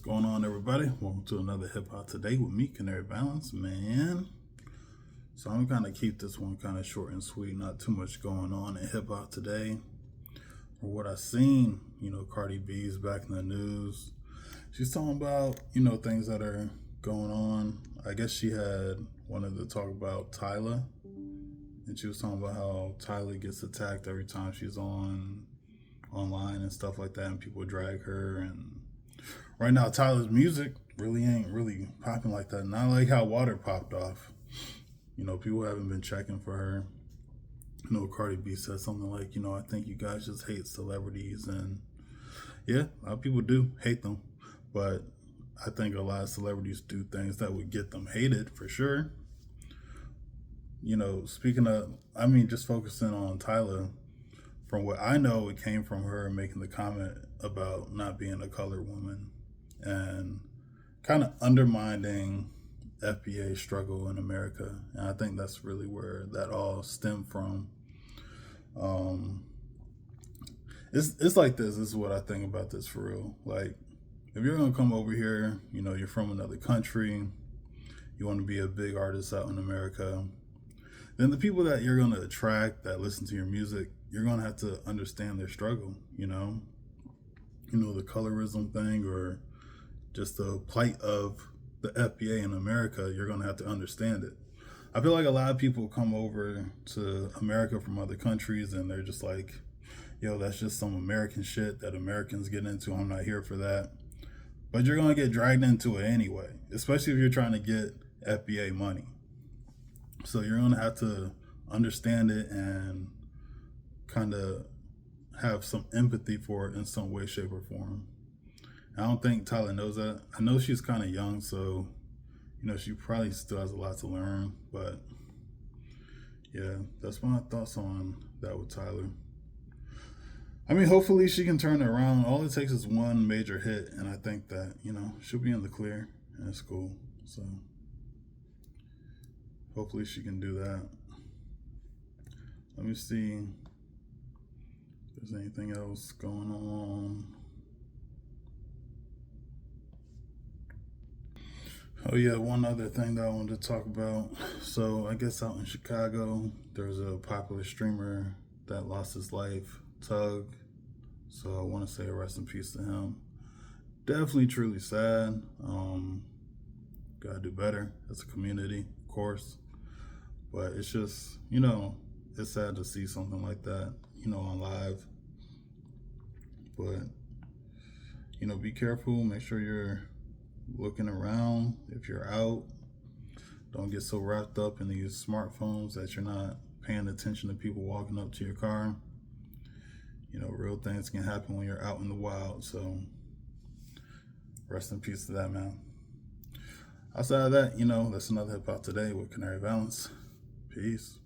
going on, everybody? Welcome to another Hip Hop Today with me, CanaryValens, man. So I'm gonna keep this one kind of short and sweet. Not too much going on in hip hop today. Or what I seen, Cardi B's back in the news. She's talking about, things that are going on. I guess she wanted to talk about Tyla, and she was talking about how Tyla gets attacked every time she's online and stuff like that, and people drag her. And right now, Tyla's music ain't really popping like that. Not like how Water popped off. People haven't been checking for her. Cardi B said something like, I think you guys just hate celebrities. And yeah, a lot of people do hate them. But I think a lot of celebrities do things that would get them hated for sure. Speaking of, just focusing on Tyla, from what I know, it came from her making the comment about not being a colored woman and kind of undermining FBA struggle in America. And I think that's really where that all stemmed from. It's like this. This is what I think about this for real. Like, if you're going to come over here, you're from another country, you want to be a big artist out in America, then the people that you're going to attract that listen to your music, you're going to have to understand their struggle, the colorism thing, or just the plight of the FBA in America. You're going to have to understand it. I feel like a lot of people come over to America from other countries and they're just like, yo, that's just some American shit that Americans get into. I'm not here for that. But you're going to get dragged into it anyway, especially if you're trying to get FBA money. So you're going to have to understand it and kind of have some empathy for it in some way, shape, or form. I don't think Tyla knows that. I know she's kind of young, so, she probably still has a lot to learn. But, yeah, that's my thoughts on that with Tyla. Hopefully she can turn it around. All it takes is one major hit, and I think that, she'll be in the clear, and it's cool. So, hopefully she can do that. Let me see if there's anything else going on. Oh yeah, one other thing that I wanted to talk about. So I guess out in Chicago, there's a popular streamer that lost his life, Tugg. So I want to say rest in peace to him. Definitely truly sad. Gotta do better as a community, of course. But it's just, it's sad to see something like that, on live. But, be careful. Make sure you're looking around if you're out. Don't get so wrapped up in these smartphones that you're not paying attention to people walking up to your car. Real things can happen when you're out in the wild. So rest in peace to that, man. Outside of that, that's another Hip Hop Today with CanaryValens. Peace.